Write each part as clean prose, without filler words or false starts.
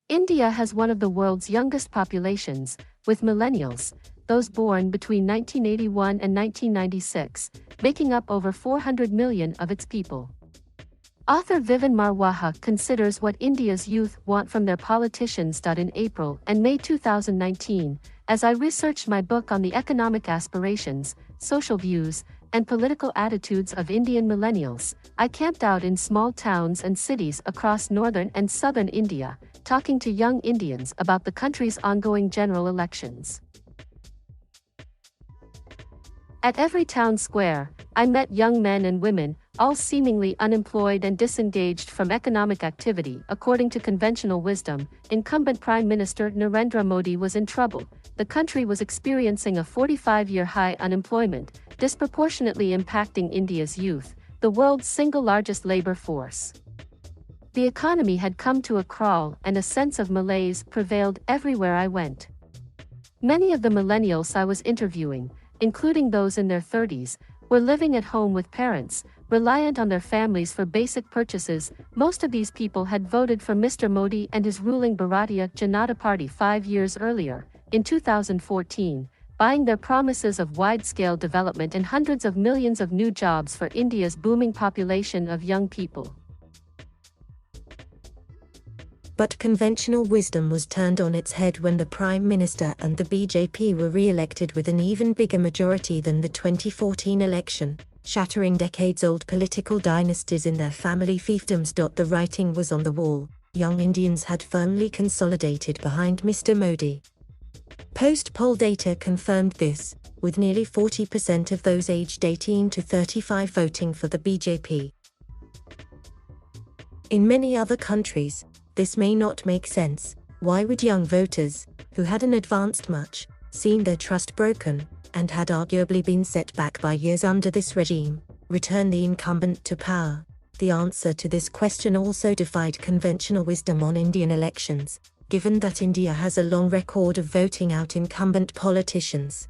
India has one of the world's youngest populations, with millennials, those born between 1981 and 1996, making up over 400 million of its people. Author Vivan Marwaha considers what India's youth want from their politicians. In April and May 2019, as I researched my book on the economic aspirations, social views, and political attitudes of Indian millennials, I camped out in small towns and cities across northern and southern India, talking to young Indians about the country's ongoing general elections. At every town square, I met young men and women, all seemingly unemployed and disengaged from economic activity. According to conventional wisdom, incumbent Prime Minister Narendra Modi was in trouble. The country was experiencing a 45-year high unemployment, disproportionately impacting India's youth, the world's single largest labor force. The economy had come to a crawl and a sense of malaise prevailed everywhere I went. Many of the millennials I was interviewing, including those in their 30s, were living at home with parents, reliant on their families for basic purchases. Most of these people had voted for Mr. Modi and his ruling Bharatiya Janata Party 5 years earlier, in 2014, buying their promises of wide-scale development and hundreds of millions of new jobs for India's booming population of young people. But conventional wisdom was turned on its head when the Prime Minister and the BJP were re-elected with an even bigger majority than the 2014 election, shattering decades-old political dynasties in their family fiefdoms. The writing was on the wall. Young Indians had firmly consolidated behind Mr. Modi. Post-poll data confirmed this, with nearly 40% of those aged 18 to 35 voting for the BJP. In many other countries, this may not make sense. Why would young voters, who hadn't advanced much, seen their trust broken, and had arguably been set back by years under this regime, return the incumbent to power? The answer to this question also defied conventional wisdom on Indian elections, given that India has a long record of voting out incumbent politicians.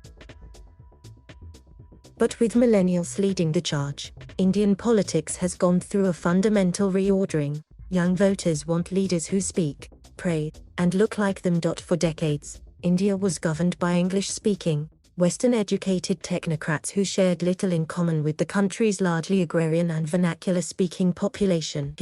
But with millennials leading the charge, Indian politics has gone through a fundamental reordering. Young voters want leaders who speak, pray, and look like them. For decades, India was governed by English-speaking, Western-educated technocrats who shared little in common with the country's largely agrarian and vernacular-speaking population.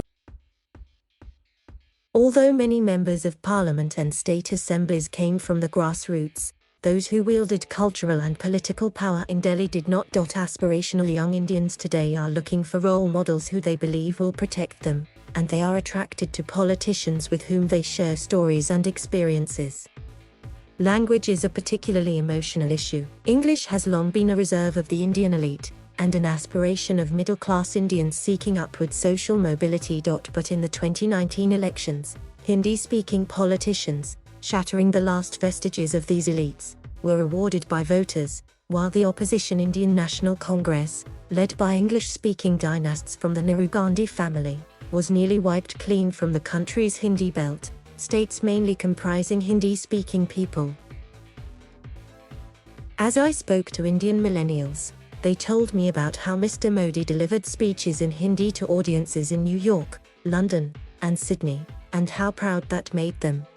Although many members of parliament and state assemblies came from the grassroots, those who wielded cultural and political power in Delhi did not. Aspirational young Indians today are looking for role models who they believe will protect them, and they are attracted to politicians with whom they share stories and experiences. Language is a particularly emotional issue. English has long been a reserve of the Indian elite, and an aspiration of middle-class Indians seeking upward social mobility. But in the 2019 elections, Hindi-speaking politicians, shattering the last vestiges of these elites, were rewarded by voters, while the opposition Indian National Congress, led by English-speaking dynasts from the Nehru-Gandhi family, was nearly wiped clean from the country's Hindi belt, states mainly comprising Hindi-speaking people. As I spoke to Indian millennials, they told me about how Mr. Modi delivered speeches in Hindi to audiences in New York, London, and Sydney, and how proud that made them.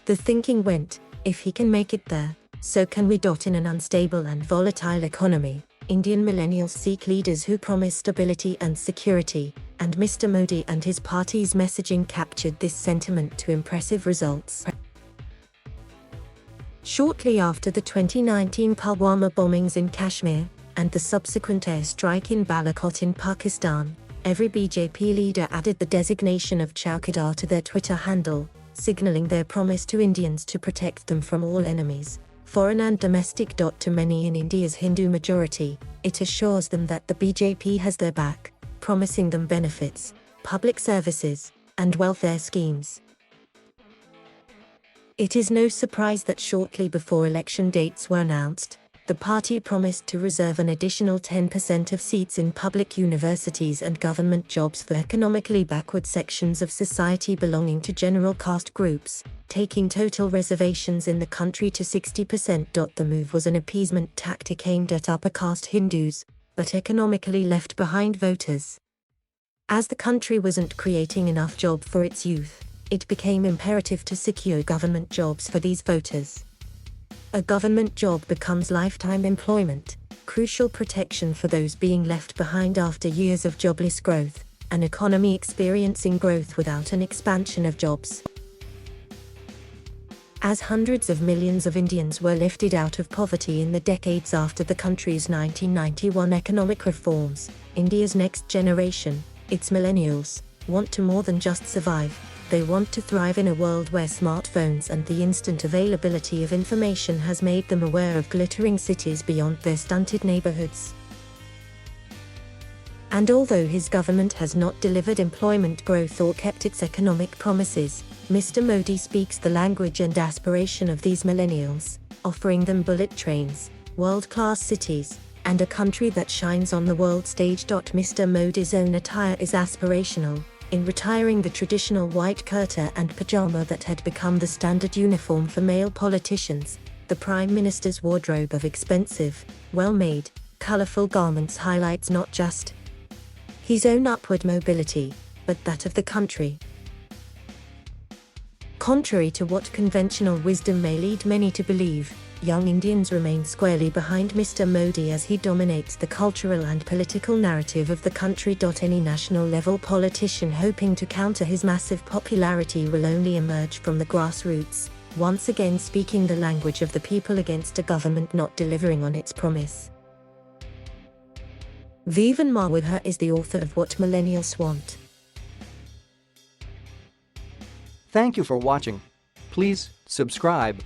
The thinking went, if he can make it there, so can we. In an unstable and volatile economy, Indian millennials seek leaders who promise stability and security, and Mr. Modi and his party's messaging captured this sentiment to impressive results. Shortly after the 2019 Pulwama bombings in Kashmir, and the subsequent airstrike in Balakot in Pakistan, every BJP leader added the designation of Chowkidar to their Twitter handle, signaling their promise to Indians to protect them from all enemies, foreign and domestic. To many in India's Hindu majority, it assures them that the BJP has their back, promising them benefits, public services, and welfare schemes. It is no surprise that shortly before election dates were announced, the party promised to reserve an additional 10% of seats in public universities and government jobs for economically backward sections of society belonging to general caste groups, taking total reservations in the country to 60%. The move was an appeasement tactic aimed at upper caste Hindus, but economically left behind voters. As the country wasn't creating enough jobs for its youth, it became imperative to secure government jobs for these voters. A government job becomes lifetime employment, crucial protection for those being left behind after years of jobless growth, an economy experiencing growth without an expansion of jobs. As hundreds of millions of Indians were lifted out of poverty in the decades after the country's 1991 economic reforms, India's next generation, its millennials, want to more than just survive. They want to thrive in a world where smartphones and the instant availability of information has made them aware of glittering cities beyond their stunted neighborhoods. And although his government has not delivered employment growth or kept its economic promises, Mr. Modi speaks the language and aspiration of these millennials, offering them bullet trains, world-class cities, and a country that shines on the world stage. Mr. Modi's own attire is aspirational, in retiring the traditional white kurta and pajama that had become the standard uniform for male politicians. The Prime Minister's wardrobe of expensive, well-made, colorful garments highlights not just his own upward mobility, but that of the country. Contrary to what conventional wisdom may lead many to believe, young Indians remain squarely behind Mr. Modi as he dominates the cultural and political narrative of the country. Any national-level politician hoping to counter his massive popularity will only emerge from the grassroots, once again speaking the language of the people against a government not delivering on its promise. Vivan Marwaha is the author of What Millennials Want. Thank you for watching. Please subscribe.